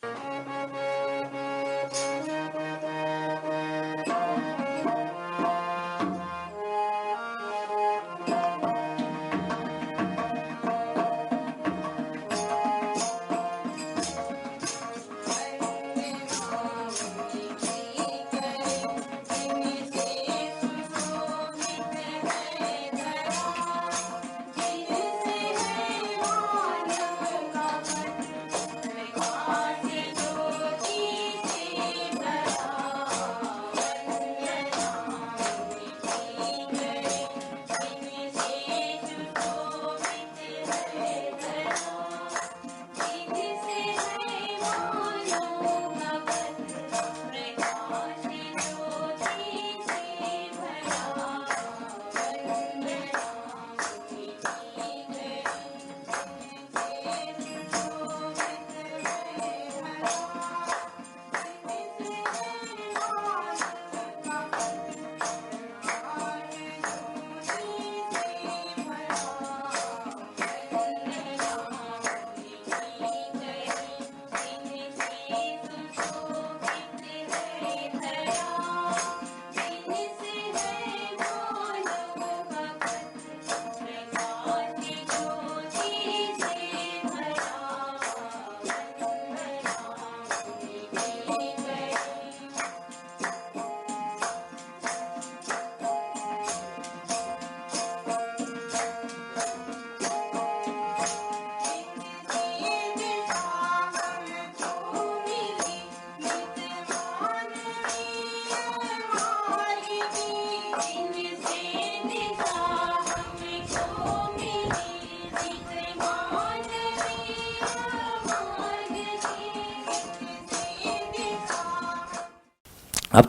अब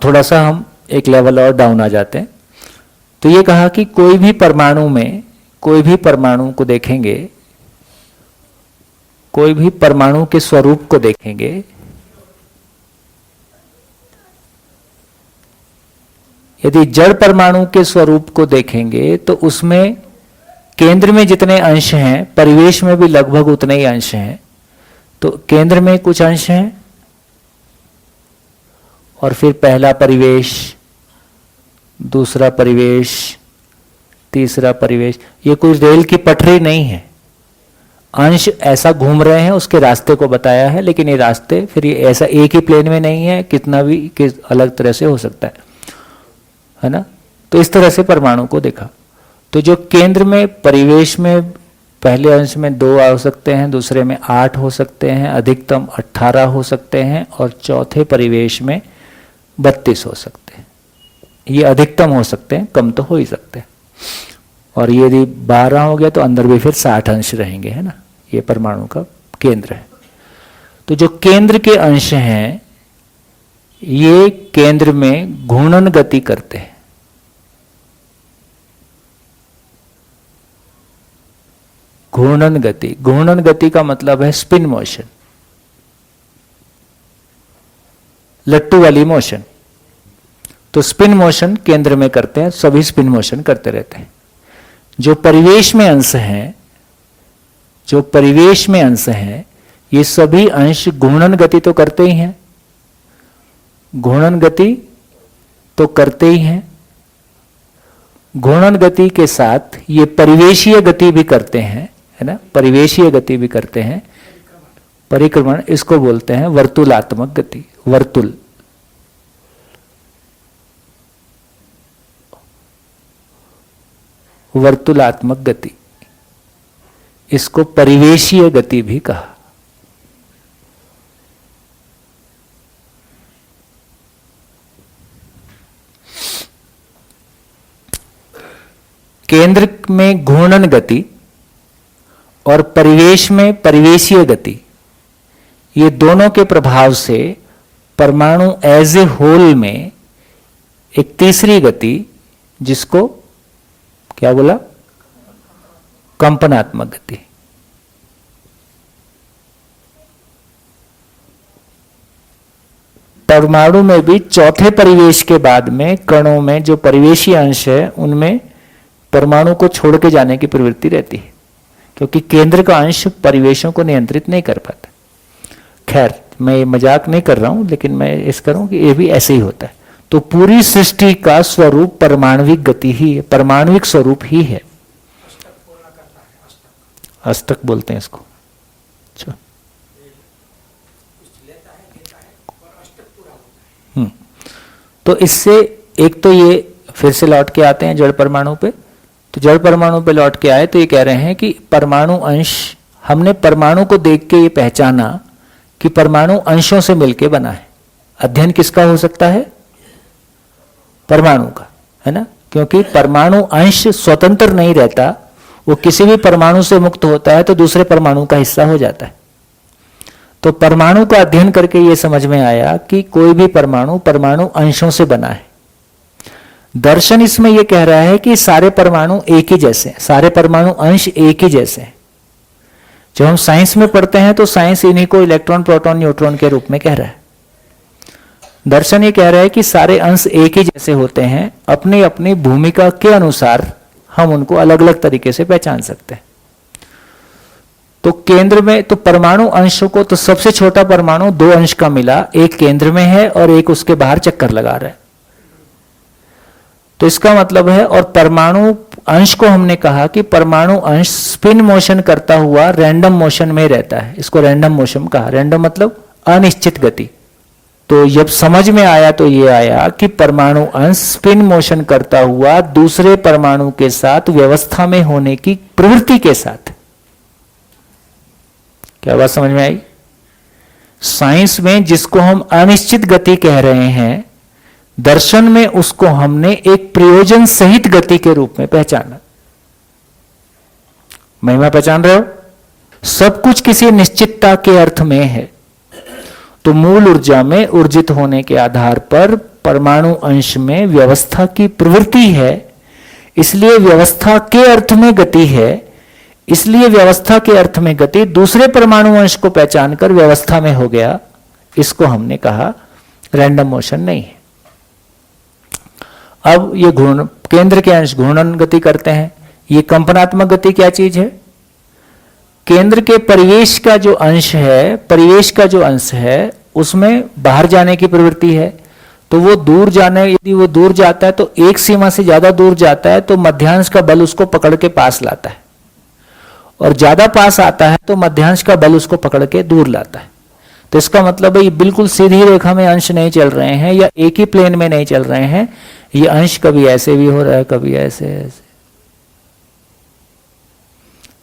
थोड़ा सा हम एक लेवल और डाउन आ जाते हैं। तो ये कहा कि कोई भी परमाणु में, कोई भी परमाणु को देखेंगे, कोई भी परमाणु के स्वरूप को देखेंगे, यदि जड़ परमाणु के स्वरूप को देखेंगे तो उसमें केंद्र में जितने अंश हैं, परिवेश में भी लगभग उतने ही अंश हैं। तो केंद्र में कुछ अंश हैं और फिर पहला परिवेश, दूसरा परिवेश, तीसरा परिवेश। ये कोई रेल की पटरी नहीं है, अंश ऐसा घूम रहे हैं, उसके रास्ते को बताया है, लेकिन ये रास्ते फिर ये ऐसा एक ही प्लेन में नहीं है, कितना भी अलग तरह से हो सकता है ना। तो इस तरह से परमाणु को देखा। तो जो केंद्र में, परिवेश में पहले अंश में 2 हो सकते हैं, दूसरे में 8 हो सकते हैं, अधिकतम 18 हो सकते हैं, और चौथे परिवेश में 32 हो सकते हैं। ये अधिकतम हो सकते हैं, कम तो हो ही सकते हैं। और यदि 12 हो गया तो अंदर भी फिर 60 अंश रहेंगे, है ना। ये परमाणु का केंद्र है। तो जो केंद्र के अंश हैं, ये केंद्र में घूर्णन गति करते हैं। घूर्णन गति, घूर्णन गति का मतलब है स्पिन मोशन, लट्टू वाली मोशन। तो स्पिन मोशन केंद्र में करते हैं, सभी स्पिन मोशन करते रहते हैं। जो परिवेश में अंश हैं, जो परिवेश में अंश हैं, ये सभी अंश घूर्णन गति तो करते ही हैं, घूर्णन गति तो करते ही हैं। घूर्णन गति के साथ ये परिवेशीय गति भी करते हैं, है ना, परिवेशीय गति भी करते हैं, परिक्रमण। इसको बोलते हैं वर्तुलात्मक गति, वर्तुल। वर्तुलात्मक गति, इसको परिवेशीय गति भी कहा। केंद्र में घूर्णन गति और परिवेश में परिवेशीय गति, ये दोनों के प्रभाव से परमाणु एज ए होल में एक तीसरी गति, जिसको क्या बोला, कंपनात्मक गति। परमाणु में भी चौथे परिवेश के बाद में कणों में जो परिवेशी अंश है, उनमें परमाणु को छोड़ के जाने की प्रवृत्ति रहती है, क्योंकि केंद्र का अंश परिवेशों को नियंत्रित नहीं कर पाता। खैर, मैं ये मजाक नहीं कर रहा हूं, लेकिन मैं इस करूं कि ये भी ऐसे ही होता है। तो पूरी सृष्टि का स्वरूप परमाणविक गति ही है, परमाणविक स्वरूप ही है। अष्टक बोलते हैं इसको। अच्छा, तो इससे एक तो ये फिर से लौट के आते हैं जड़ परमाणु पे। तो जड़ परमाणु पे लौट के आए तो ये कह रहे हैं कि परमाणु अंश, हमने परमाणु को देख के ये पहचाना कि परमाणु अंशों से मिलके बना है। अध्ययन किसका हो सकता है? परमाणु का, है ना, क्योंकि परमाणु अंश स्वतंत्र नहीं रहता, वो किसी भी परमाणु से मुक्त होता है तो दूसरे परमाणु का हिस्सा हो जाता है। तो परमाणु का अध्ययन करके ये समझ में आया कि कोई भी परमाणु परमाणु अंशों से बना है। दर्शन इसमें यह कह रहा है कि सारे परमाणु एक ही जैसे हैं, सारे परमाणु अंश एक ही जैसे हैं। जब हम साइंस में पढ़ते हैं तो साइंस इन्हीं को इलेक्ट्रॉन, प्रोटॉन, न्यूट्रॉन के रूप में कह रहा है। दर्शन ये कह रहा है कि सारे अंश एक ही जैसे होते हैं, अपनी अपनी भूमिका के अनुसार हम उनको अलग अलग तरीके से पहचान सकते हैं। तो केंद्र में तो परमाणु अंशों को, तो सबसे छोटा परमाणु 2 अंश का मिला, एक केंद्र में है और एक उसके बाहर चक्कर लगा रहा है। तो इसका मतलब है, और परमाणु अंश को हमने कहा कि परमाणु अंश स्पिन मोशन करता हुआ रैंडम मोशन में रहता है, इसको रैंडम मोशन कहा। रैंडम मतलब अनिश्चित गति। तो जब समझ में आया तो ये आया कि परमाणु अंश स्पिन मोशन करता हुआ दूसरे परमाणु के साथ व्यवस्था में होने की प्रवृत्ति के साथ। क्या बात समझ में आई? साइंस में जिसको हम अनिश्चित गति कह रहे हैं, दर्शन में उसको हमने एक प्रयोजन सहित गति के रूप में पहचाना। महिमा पहचान रहे हो? सब कुछ किसी निश्चितता के अर्थ में है। तो मूल ऊर्जा में ऊर्जित होने के आधार पर परमाणु अंश में व्यवस्था की प्रवृत्ति है, इसलिए व्यवस्था के अर्थ में गति है। इसलिए व्यवस्था के अर्थ में गति दूसरे परमाणु अंश को पहचान कर व्यवस्था में हो गया। इसको हमने कहा रैंडम मोशन नहीं है। अब ये घूर्ण, केंद्र के अंश घूर्णन गति करते हैं। ये कंपनात्मक गति क्या चीज है? केंद्र के परिवेश का जो अंश है, परिवेश का जो अंश है उसमें बाहर जाने की प्रवृत्ति है। तो वो दूर जाने, यदि वो दूर जाता है तो एक सीमा से ज्यादा दूर जाता है तो मध्यांश का बल उसको पकड़ के पास लाता है, और ज्यादा पास आता है तो मध्यांश का बल उसको पकड़ के दूर लाता है। तो इसका मतलब है ये बिल्कुल सीधी रेखा में अंश नहीं चल रहे हैं, या एक ही प्लेन में नहीं चल रहे हैं। ये अंश कभी ऐसे भी हो रहा है, कभी ऐसे ऐसे,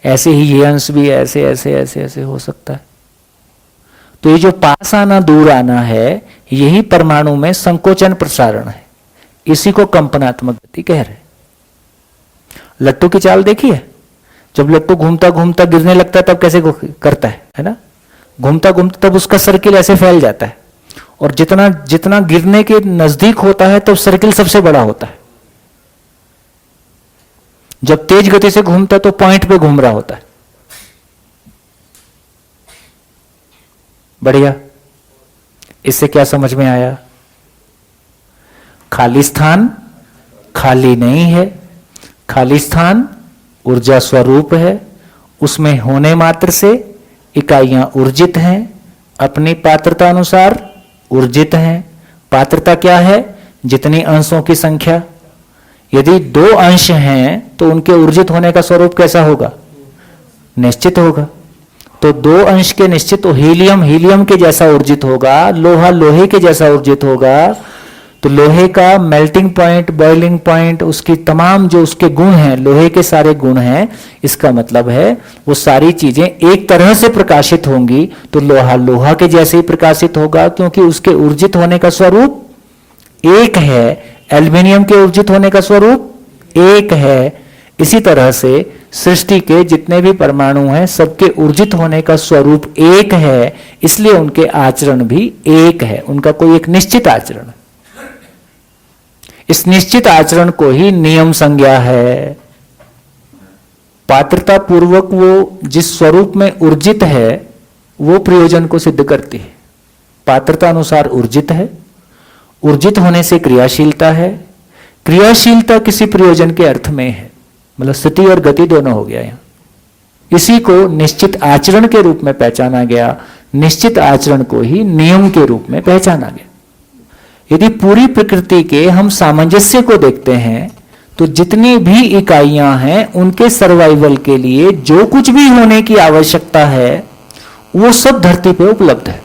ऐसे ही ये अंश भी ऐसे ऐसे ऐसे ऐसे हो सकता है। तो ये जो पास आना दूर आना है, यही परमाणु में संकोचन प्रसारण है। इसी को कंपनात्मक गति कह रहे हैं। लट्टू की चाल देखी है? जब लट्टू घूमता घूमता गिरने लगता है तब कैसे करता है ना? घूमता घूमता तब उसका सर्किल ऐसे फैल जाता है, और जितना जितना गिरने के नजदीक होता है तब सर्किल सबसे बड़ा होता है। जब तेज गति से घूमता है तो पॉइंट पे घूम रहा होता है। बढ़िया। इससे क्या समझ में आया? खाली स्थान खाली नहीं है, खाली स्थान ऊर्जा स्वरूप है। उसमें होने मात्र से इकाइयां ऊर्जित हैं, अपनी पात्रता अनुसार ऊर्जित हैं। पात्रता क्या है? जितनी अंशों की संख्या। यदि 2 अंश हैं तो उनके ऊर्जित होने का स्वरूप कैसा होगा? निश्चित होगा। तो 2 अंश के निश्चित, तो हीलियम हीलियम के जैसा ऊर्जित होगा, लोहा लोहे के जैसा ऊर्जित होगा। तो लोहे का मेल्टिंग पॉइंट, बॉइलिंग पॉइंट, उसकी तमाम जो उसके गुण हैं, लोहे के सारे गुण हैं। इसका मतलब है वो सारी चीजें एक तरह से प्रकाशित होंगी तो लोहा लोहा के जैसे ही प्रकाशित होगा, क्योंकि उसके ऊर्जित होने का स्वरूप एक है। एल्युमिनियम के ऊर्जित होने का स्वरूप एक है। इसी तरह से सृष्टि के जितने भी परमाणु हैं सबके ऊर्जित होने का स्वरूप एक है, इसलिए उनके आचरण भी एक है। उनका कोई एक निश्चित आचरण, इस निश्चित आचरण को ही नियम संज्ञा है। पात्रता पूर्वक वो जिस स्वरूप में ऊर्जित है वो प्रयोजन को सिद्ध करती है। पात्रता अनुसार ऊर्जित है, ऊर्जित होने से क्रियाशीलता है, क्रियाशीलता किसी प्रयोजन के अर्थ में है। मतलब स्थिति और गति दोनों हो गया यहां। इसी को निश्चित आचरण के रूप में पहचाना गया। निश्चित आचरण को ही नियम के रूप में पहचाना गया। यदि पूरी प्रकृति के हम सामंजस्य को देखते हैं तो जितनी भी इकाइयां हैं उनके सर्वाइवल के लिए जो कुछ भी होने की आवश्यकता है वो सब धरती पे उपलब्ध है,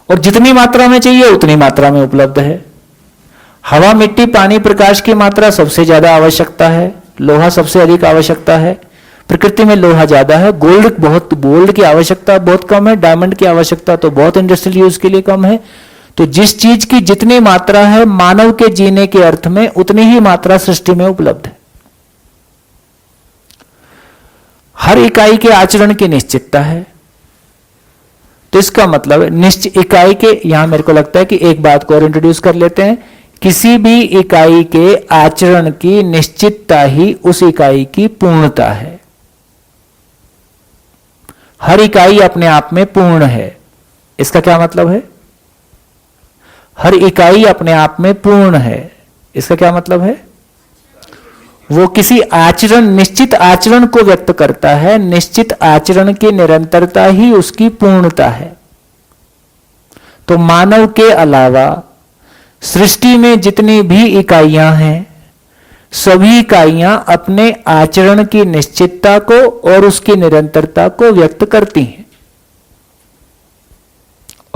और जितनी मात्रा में चाहिए उतनी मात्रा में उपलब्ध है। हवा, मिट्टी, पानी, प्रकाश की मात्रा सबसे ज्यादा आवश्यकता है, लोहा सबसे अधिक आवश्यकता है। प्रकृति में लोहा ज्यादा है, गोल्ड की आवश्यकता बहुत कम है, डायमंड की आवश्यकता तो बहुत इंडस्ट्रियल यूज के लिए कम है। तो जिस चीज की जितनी मात्रा है मानव के जीने के अर्थ में उतनी ही मात्रा सृष्टि में उपलब्ध है। हर इकाई के आचरण की निश्चितता है। तो इसका मतलब निश्चित इकाई के, यहां मेरे को लगता है कि एक बात को और इंट्रोड्यूस कर लेते हैं, किसी भी इकाई के आचरण की निश्चितता ही उस इकाई की पूर्णता है। हर इकाई अपने आप में पूर्ण है। इसका क्या मतलब है? हर इकाई अपने आप में पूर्ण है। इसका क्या मतलब है? वो किसी आचरण, निश्चित आचरण को व्यक्त करता है। निश्चित आचरण की निरंतरता ही उसकी पूर्णता है। तो मानव के अलावा सृष्टि में जितनी भी इकाइयां हैं सभी इकाइयां अपने आचरण की निश्चितता को और उसकी निरंतरता को व्यक्त करती हैं।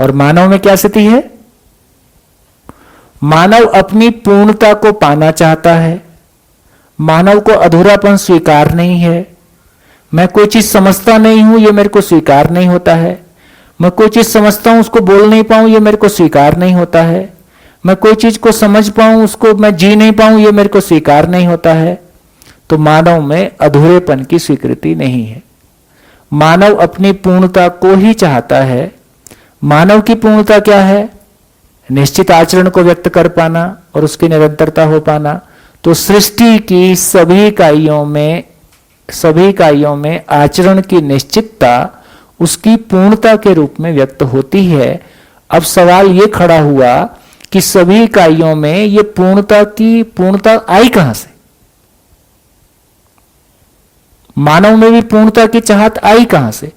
और मानव में क्या स्थिति है? मानव अपनी पूर्णता को पाना चाहता है। मानव को अधूरापन स्वीकार नहीं है। मैं कोई चीज समझता नहीं हूं, यह मेरे को स्वीकार नहीं होता है। मैं कोई चीज समझता हूं, उसको बोल नहीं पाऊं, यह मेरे को स्वीकार नहीं होता है। मैं कोई चीज को समझ पाऊं, उसको मैं जी नहीं पाऊं, यह मेरे को स्वीकार नहीं होता है। तो मानव में अधूरेपन की स्वीकृति नहीं है। मानव अपनी पूर्णता को ही चाहता है। मानव की पूर्णता क्या है? निश्चित आचरण को व्यक्त कर पाना और उसकी निरंतरता हो पाना। तो सृष्टि की सभी इकाइयों में आचरण की निश्चितता उसकी पूर्णता के रूप में व्यक्त होती है। अब सवाल यह खड़ा हुआ कि सभी इकाइयों में ये पूर्णता आई कहां से? मानव में भी पूर्णता की चाहत आई कहां से?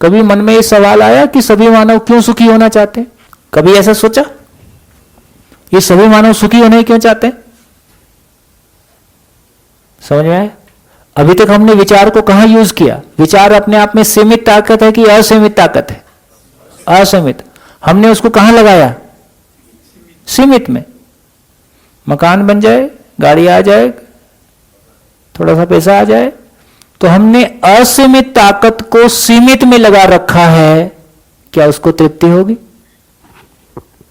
कभी मन में यह सवाल आया कि सभी मानव क्यों सुखी होना चाहते हैं? कभी ऐसा सोचा? ये सभी मानव सुखी होने क्यों चाहते हैं? समझ में आया? अभी तक हमने विचार को कहां यूज किया? विचार अपने आप में सीमित ताकत है कि असीमित ताकत है? असीमित। हमने उसको कहां लगाया? सीमित में। मकान बन जाए, गाड़ी आ जाए, थोड़ा सा पैसा आ जाए, तो हमने असीमित ताकत को सीमित में लगा रखा है। क्या उसको तृप्ति होगी?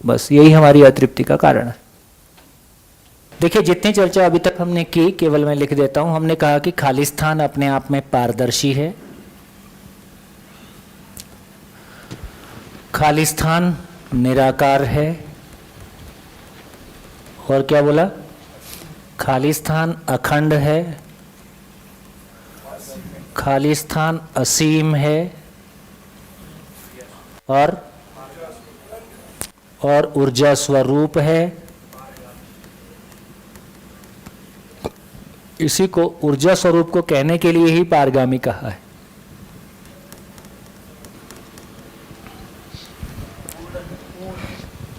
बस यही हमारी अतृप्ति का कारण है। देखिए, जितनी चर्चा अभी तक हमने की, केवल मैं लिख देता हूं। हमने कहा कि खाली स्थान अपने आप में पारदर्शी है। खाली स्थान निराकार है। और क्या बोला? खाली स्थान अखंड है। खाली स्थान असीम है। और ऊर्जा स्वरूप है। इसी को, ऊर्जा स्वरूप को कहने के लिए ही पारगामी कहा है।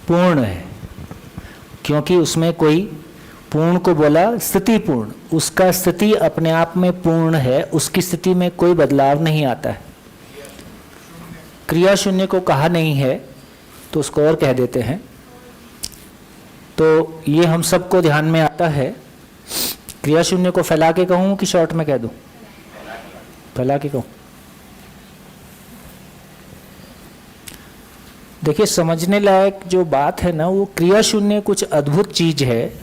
पूर्ण है, क्योंकि उसमें कोई पूर्ण को बोला स्थिति पूर्ण, उसका स्थिति अपने आप में पूर्ण है, उसकी स्थिति में कोई बदलाव नहीं आता है। क्रिया शून्य को कहा नहीं है तो उसको और कह देते हैं। तो ये हम सबको ध्यान में आता है। क्रिया शून्य को फैला के कहूं कि शॉर्ट में कह दूं? फैला के कहूं। देखिए, समझने लायक जो बात है ना, वो क्रिया शून्य कुछ अद्भुत चीज है।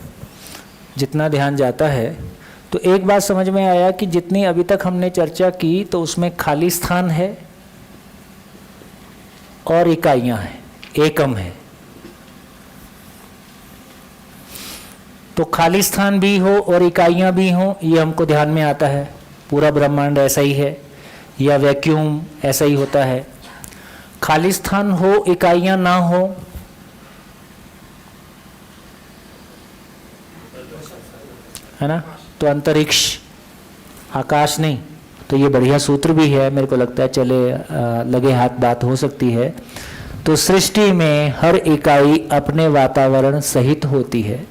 जितना ध्यान जाता है तो एक बात समझ में आया कि जितनी अभी तक हमने चर्चा की तो उसमें खाली स्थान है और इकाइयां हैं, एकम है। तो खाली स्थान भी हो और इकाइयां भी हो, ये हमको ध्यान में आता है। पूरा ब्रह्मांड ऐसा ही है, या वैक्यूम ऐसा ही होता है। खाली स्थान हो, इकाइयां ना हो, है ना, तो अंतरिक्ष, आकाश नहीं तो ये बढ़िया सूत्र भी है, मेरे को लगता है चले लगे हाथ बात हो सकती है। तो सृष्टि में हर इकाई अपने वातावरण सहित होती है।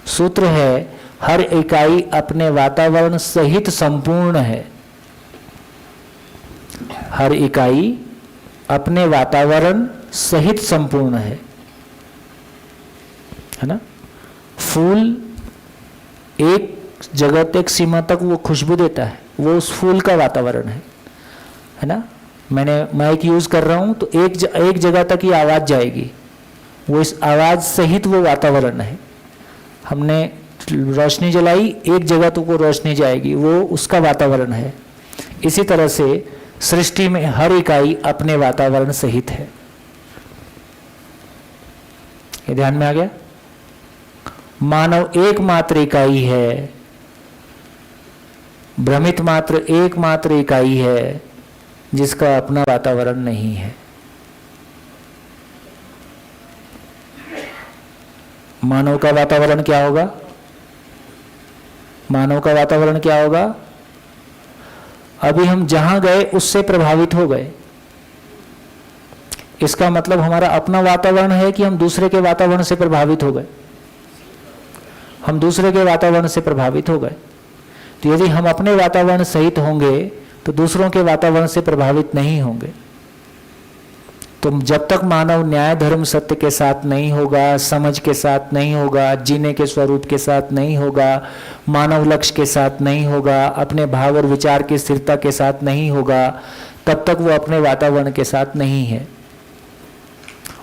सूत्र है हर इकाई अपने वातावरण सहित संपूर्ण है। हर इकाई अपने वातावरण सहित संपूर्ण है ना। फूल एक जगह तक सीमा तक वो खुशबू देता है, वो उस फूल का वातावरण है ना। मैंने माइक यूज कर रहा हूं तो एक जगह तक ही आवाज जाएगी, वो इस आवाज सहित वो वातावरण है। हमने रोशनी जलाई, एक जगह तक वो रोशनी जाएगी, वो उसका वातावरण है। इसी तरह से सृष्टि में हर इकाई अपने वातावरण सहित है। ये ध्यान में आ गया। मानव एकमात्र इकाई है, भ्रमित मात्र एकमात्र इकाई है जिसका अपना वातावरण नहीं है। मानव का वातावरण क्या होगा? मानव का वातावरण क्या होगा? अभी हम जहां गए उससे प्रभावित हो गए। इसका मतलब हमारा अपना वातावरण है कि हम दूसरे के वातावरण से प्रभावित हो गए? हम दूसरे के वातावरण से प्रभावित हो गए। तो यदि हम अपने वातावरण सहित होंगे तो दूसरों के वातावरण से प्रभावित नहीं होंगे। तो जब तक मानव न्याय धर्म सत्य के साथ नहीं होगा, समझ के साथ नहीं होगा, जीने के स्वरूप के साथ नहीं होगा, मानव लक्ष्य के साथ नहीं होगा, अपने भाव और विचार की स्थिरता के साथ नहीं होगा, तब तक वो अपने वातावरण के साथ नहीं है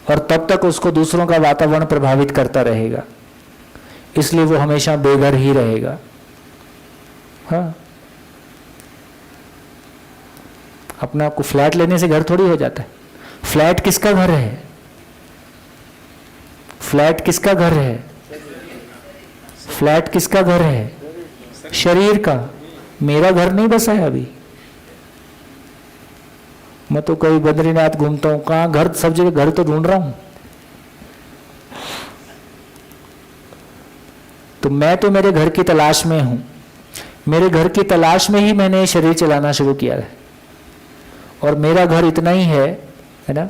और तब तक उसको दूसरों का वातावरण प्रभावित करता रहेगा। इसलिए वो हमेशा बेघर ही रहेगा। हाँ, अपना आपको फ्लैट लेने से घर थोड़ी हो जाता है। फ्लैट किसका घर है? फ्लैट किसका घर है? फ्लैट किसका घर है? शरीर का। मेरा घर नहीं बसा है अभी। मैं तो कभी बद्रीनाथ घूमता हूं, कहां घर, सब जगह घर तो ढूंढ रहा हूं। तो मैं तो मेरे घर की तलाश में हूं। मेरे घर की तलाश में ही मैंने शरीर चलाना शुरू किया है और मेरा घर इतना ही है ना।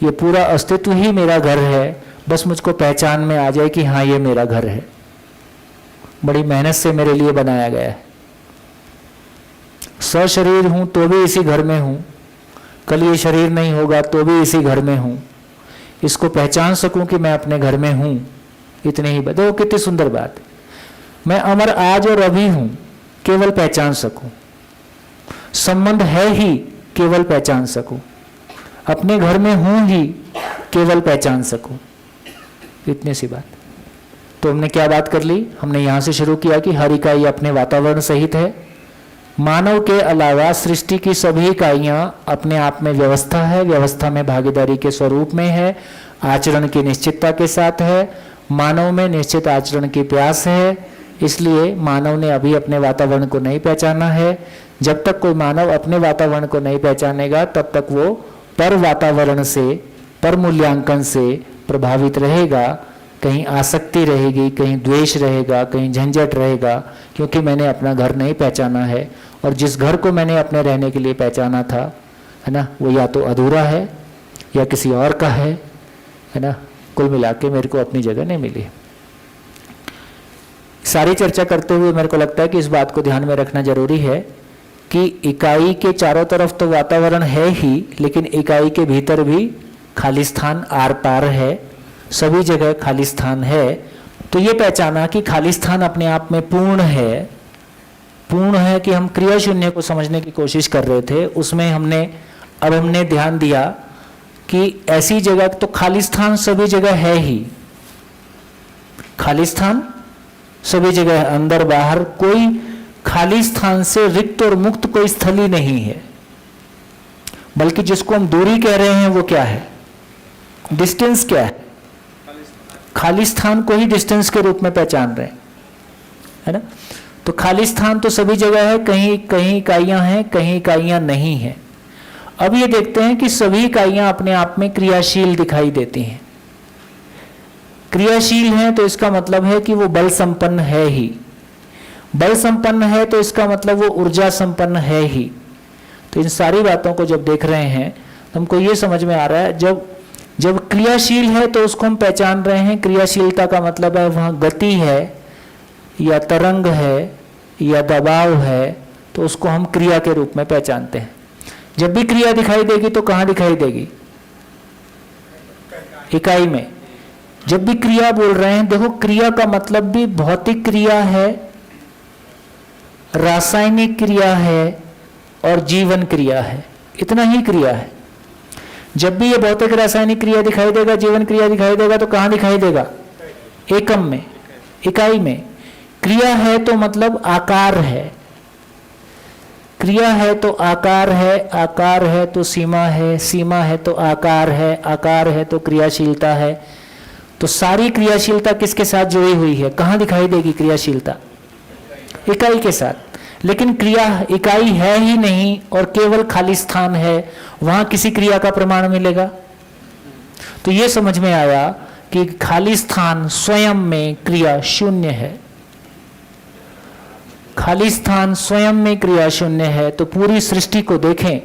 ये पूरा अस्तित्व ही मेरा घर है। बस मुझको पहचान में आ जाए कि हाँ ये मेरा घर है। बड़ी मेहनत से मेरे लिए बनाया गया है। सशरीर हूं तो भी इसी घर में हूं, कल ये शरीर नहीं होगा तो भी इसी घर में हूं। इसको पहचान सकूं कि मैं अपने घर में हूं, इतने ही देखो कितनी सुंदर बात। मैं अमर आज और अभी हूं, केवल पहचान सकूं। संबंध है ही, केवल पहचान सकूं। अपने घर में हूं ही, केवल पहचान सकूं। इतनी सी बात। तो हमने क्या बात कर ली? हमने यहां से शुरू किया कि हर इकाई अपने वातावरण सहित है। मानव के अलावा सृष्टि की सभी इकाइयां अपने आप में व्यवस्था है, व्यवस्था में भागीदारी के स्वरूप में है, आचरण की निश्चितता के साथ है। मानव में निश्चित आचरण की प्यास है, इसलिए मानव ने अभी अपने वातावरण को नहीं पहचाना है। जब तक कोई मानव अपने वातावरण को नहीं पहचानेगा तब तक वो पर वातावरण से, पर मूल्यांकन से प्रभावित रहेगा। कहीं आसक्ति रहेगी, कहीं द्वेष रहेगा, कहीं झंझट रहेगा, क्योंकि मैंने अपना घर नहीं पहचाना है। और जिस घर को मैंने अपने रहने के लिए पहचाना था, है ना, वो या तो अधूरा है या किसी और का है ना। कुल मिला के मेरे को अपनी जगह नहीं मिली। सारी चर्चा करते हुए मेरे को लगता है कि इस बात को ध्यान में रखना जरूरी है कि इकाई के चारों तरफ तो वातावरण है ही, लेकिन इकाई के भीतर भी खाली स्थान आर पार है, सभी जगह खाली स्थान है। तो ये पहचाना कि खाली स्थान अपने आप में पूर्ण है। पूर्ण है कि हम क्रिया शून्य को समझने की कोशिश कर रहे थे, उसमें हमने ध्यान दिया कि ऐसी जगह तो खाली स्थान सभी जगह है ही। खाली स्थान सभी जगह, अंदर बाहर कोई खाली स्थान से रिक्त और मुक्त कोई स्थल ही नहीं है। बल्कि जिसको हम दूरी कह रहे हैं वो क्या है? डिस्टेंस क्या है? खाली स्थान को ही डिस्टेंस के रूप में पहचान रहे हैं, है ना। तो खाली स्थान तो सभी जगह है, कहीं कहीं इकाइयां हैं, कहीं इकाइयां नहीं हैं। अब ये देखते हैं कि सभी इकाइयां अपने आप में क्रियाशील दिखाई देती हैं। क्रियाशील हैं तो इसका मतलब है कि वो बल संपन्न है ही। बल संपन्न है तो इसका मतलब वो ऊर्जा संपन्न है ही। तो इन सारी बातों को जब देख रहे हैं तो हमको ये समझ में आ रहा है, जब क्रियाशील है तो उसको हम पहचान रहे हैं। क्रियाशीलता का मतलब है वहाँ गति है या तरंग है या दबाव है, तो उसको हम क्रिया के रूप में पहचानते हैं। जब भी क्रिया दिखाई देगी तो कहाँ दिखाई देगी? इकाई में। जब भी क्रिया बोल रहे हैं, देखो क्रिया का मतलब भी भौतिक क्रिया है, रासायनिक क्रिया है और जीवन क्रिया है, इतना ही क्रिया है। जब भी ये भौतिक रासायनिक क्रिया दिखाई देगा, जीवन क्रिया दिखाई देगा, तो कहाँ दिखाई देगा? एकम में, इकाई में। क्रिया है तो मतलब आकार है, क्रिया है तो आकार है, आकार है तो सीमा है, सीमा है तो आकार है, आकार है तो क्रियाशीलता है। तो सारी क्रियाशीलता किसके साथ जुड़ी हुई है? कहाँ दिखाई देगी क्रियाशीलता? इकाई के साथ। लेकिन क्रिया इकाई है ही नहीं और केवल खाली स्थान है, वहां किसी क्रिया का प्रमाण मिलेगा? तो ये समझ में आया कि खाली स्थान स्वयं में क्रिया शून्य है। खाली स्थान स्वयं में क्रिया शून्य है। तो पूरी सृष्टि को देखें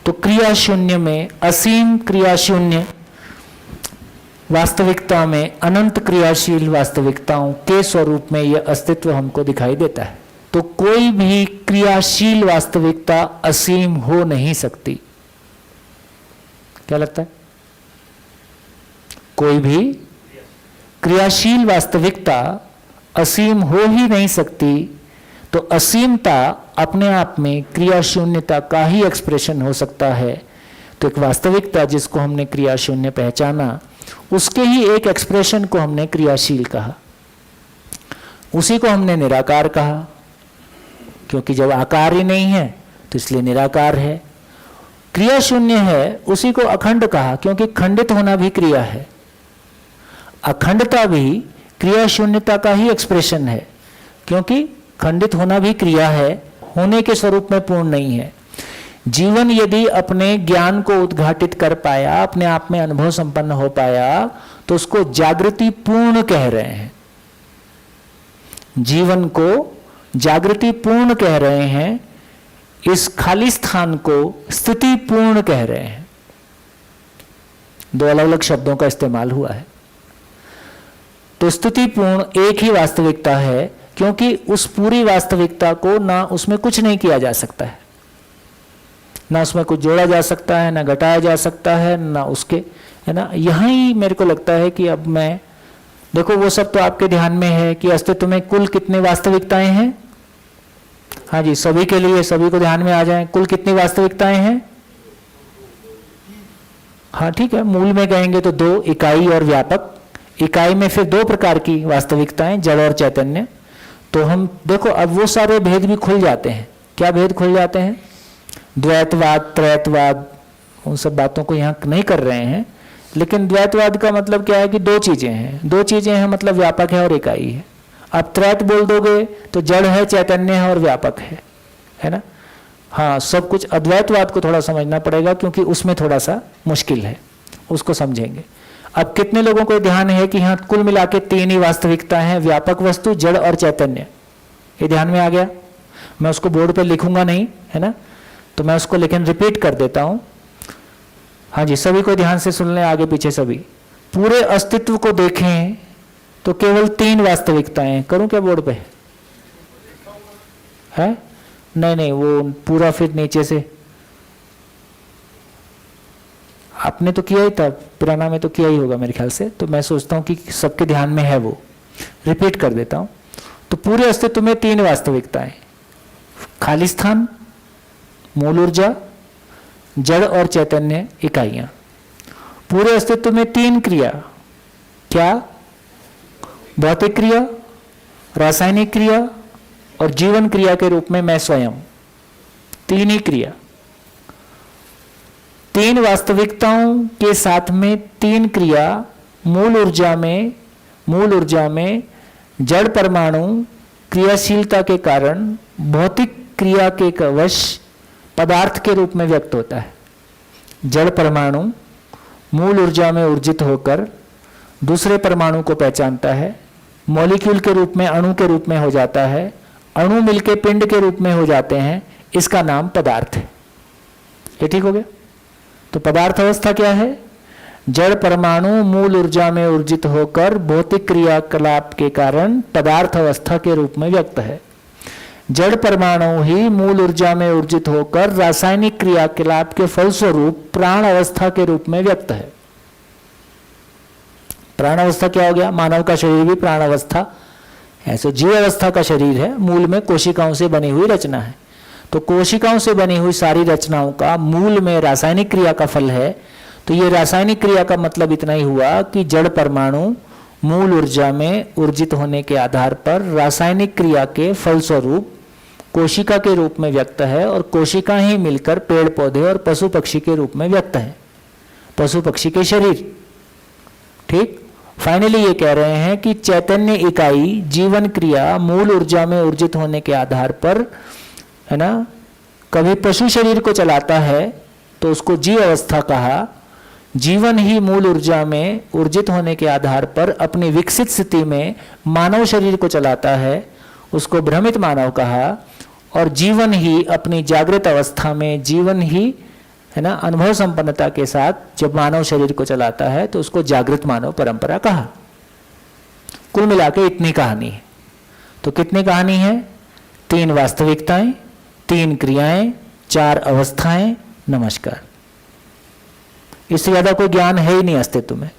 तो क्रिया शून्य में असीम क्रिया शून्य वास्तविकता में अनंत क्रियाशील वास्तविकताओं के स्वरूप में यह अस्तित्व हमको दिखाई देता है। तो कोई भी क्रियाशील वास्तविकता असीम हो नहीं सकती। क्या लगता है? कोई भी क्रियाशील वास्तविकता असीम हो ही नहीं सकती। तो असीमता अपने आप में क्रिया शून्यता का ही एक्सप्रेशन हो सकता है। तो एक वास्तविकता जिसको हमने क्रिया शून्य पहचाना, उसके ही एक एक्सप्रेशन को हमने क्रियाशील कहा, उसी को हमने निराकार कहा, क्योंकि जब आकार ही नहीं है तो इसलिए निराकार है। क्रिया शून्य है उसी को अखंड कहा, क्योंकि खंडित होना भी क्रिया है। अखंडता भी क्रिया शून्यता का ही एक्सप्रेशन है, क्योंकि खंडित होना भी क्रिया है, होने के स्वरूप में पूर्ण नहीं है। जीवन यदि अपने ज्ञान को उद्घाटित कर पाया, अपने आप में अनुभव संपन्न हो पाया, तो उसको जागृति पूर्ण कह रहे हैं। जीवन को जागृति पूर्ण कह रहे हैं, इस खाली स्थान को स्थिति पूर्ण कह रहे हैं। दो अलग अलग शब्दों का इस्तेमाल हुआ है। तो स्थिति पूर्ण एक ही वास्तविकता है, क्योंकि उस पूरी वास्तविकता को ना उसमें कुछ नहीं किया जा सकता है, ना उसमें कुछ जोड़ा जा सकता है, ना घटाया जा सकता है, ना उसके, है ना। यहाँ ही मेरे को लगता है कि अब मैं देखो, वो सब तो आपके ध्यान में है कि अस्तित्व में कुल कितने वास्तविकताएं हैं। हाँ जी, सभी के लिए, सभी को ध्यान में आ जाए, कुल कितनी वास्तविकताएं हैं? हाँ ठीक है, मूल में कहेंगे तो दो, इकाई और व्यापक। इकाई में फिर दो प्रकार की वास्तविकताएं, जड़ और चैतन्य। तो हम देखो अब वो सारे भेद भी खुल जाते हैं। क्या भेद खुल जाते हैं? द्वैतवाद, त्रैतवाद, उन सब बातों को यहाँ नहीं कर रहे हैं। लेकिन द्वैतवाद का मतलब क्या है कि दो चीजें हैं, दो चीजें हैं मतलब व्यापक है और इकाई है। अब त्रैत बोल दोगे तो जड़ है, चैतन्य है और व्यापक है ना। हाँ, सब कुछ। अद्वैतवाद को थोड़ा समझना पड़ेगा, क्योंकि उसमें थोड़ा सा मुश्किल है, उसको समझेंगे। अब कितने लोगों को ध्यान है कि यहाँ कुल मिला के तीन ही वास्तविकता है, व्यापक वस्तु, जड़ और चैतन्य। ये ध्यान में आ गया? मैं उसको बोर्ड पे लिखूंगा नहीं, है ना, तो मैं उसको लेकिन रिपीट कर देता हूं। हाँ जी, सभी को ध्यान से सुन लें, आगे पीछे सभी। पूरे अस्तित्व को देखें तो केवल तीन वास्तविकताएं। करूं क्या बोर्ड पे? है? नहीं, वो पूरा फिर नीचे से आपने तो किया ही था, पुराना में तो किया ही होगा मेरे ख्याल से। तो मैं सोचता हूं कि सबके ध्यान में है, वो रिपीट कर देता हूं। तो पूरे अस्तित्व में तीन वास्तविकताएं, खाली स्थान, मूल ऊर्जा, जड़ और चैतन्य इकाइयां। पूरे अस्तित्व में तीन क्रिया, क्या? भौतिक क्रिया, रासायनिक क्रिया और जीवन क्रिया के रूप में मैं स्वयं। तीन ही क्रिया, तीन वास्तविकताओं के साथ में तीन क्रिया। मूल ऊर्जा में जड़ परमाणु क्रियाशीलता के कारण भौतिक क्रिया के वश पदार्थ के रूप में व्यक्त होता है। जड़ परमाणु मूल ऊर्जा में ऊर्जित होकर दूसरे परमाणु को पहचानता है, मॉलिक्यूल के रूप में, अणु के रूप में हो जाता है। अणु मिलके पिंड के रूप में हो जाते हैं, इसका नाम पदार्थ है। ये ठीक हो गया। तो पदार्थ अवस्था क्या है? जड़ परमाणु मूल ऊर्जा में ऊर्जित होकर भौतिक क्रियाकलाप के कारण पदार्थ अवस्था के रूप में व्यक्त है। जड़ परमाणु ही मूल ऊर्जा में ऊर्जित होकर रासायनिक क्रियाकलाप के फलस्वरूप प्राण अवस्था के रूप में व्यक्त है। प्राण अवस्था क्या हो गया? मानव का शरीर भी प्राण अवस्था, ऐसे जीव अवस्था का शरीर है, मूल में कोशिकाओं से बनी हुई रचना है। तो कोशिकाओं से बनी हुई सारी रचनाओं का मूल में रासायनिक क्रिया का फल है। तो ये रासायनिक क्रिया का मतलब इतना ही हुआ कि जड़ परमाणु मूल ऊर्जा में ऊर्जित होने के आधार पर रासायनिक क्रिया के फलस्वरूप कोशिका के रूप में व्यक्त है, और कोशिका ही मिलकर पेड़ पौधे और पशु पक्षी के रूप में व्यक्त है, पशु पक्षी के शरीर। ठीक। फाइनली ये कह रहे हैं कि चैतन्य इकाई जीवन क्रिया मूल ऊर्जा में ऊर्जित होने के आधार पर, है ना, कभी पशु शरीर को चलाता है तो उसको जीव अवस्था कहा। जीवन ही मूल ऊर्जा में ऊर्जित होने के आधार पर अपनी विकसित स्थिति में मानव शरीर को चलाता है, उसको भ्रमित मानव कहा। और जीवन ही अपनी जागृत अवस्था में, जीवन ही, है ना, अनुभव संपन्नता के साथ जब मानव शरीर को चलाता है तो उसको जागृत मानव परंपरा कहा। कुल मिलाकर इतनी कहानी है। तो कितनी कहानी है? 3 वास्तविकताएं, 3 क्रियाएं, 4 अवस्थाएं। नमस्कार। इससे ज्यादा कोई ज्ञान है ही नहीं अस्तित्व में।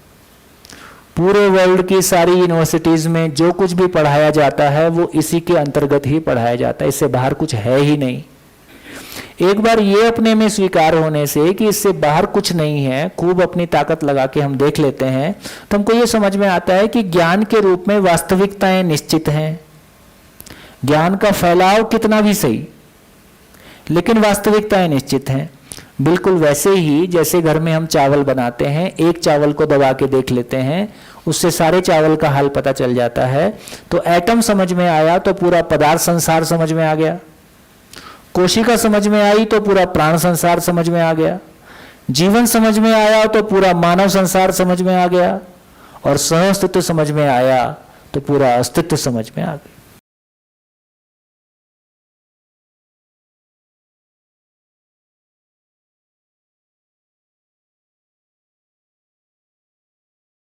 पूरे वर्ल्ड की सारी यूनिवर्सिटीज में जो कुछ भी पढ़ाया जाता है वो इसी के अंतर्गत ही पढ़ाया जाता है, इससे बाहर कुछ है ही नहीं। एक बार ये अपने में स्वीकार होने से कि इससे बाहर कुछ नहीं है, खूब अपनी ताकत लगा के हम देख लेते हैं, तो हमको ये समझ में आता है कि ज्ञान के रूप में वास्तविकताएं निश्चित हैं। ज्ञान का फैलाव कितना भी सही, लेकिन वास्तविकताएं निश्चित हैं। बिल्कुल वैसे ही जैसे घर में हम चावल बनाते हैं, एक चावल को दबा के देख लेते हैं, उससे सारे चावल का हाल पता चल जाता है। तो एटम समझ में आया तो पूरा पदार्थ संसार समझ में आ गया। कोशिका समझ में आई तो पूरा प्राण संसार समझ में आ गया। जीवन समझ में आया तो पूरा मानव संसार समझ में आ गया। और सह अस्तित्व समझ में आया तो पूरा अस्तित्व समझ में आ गया।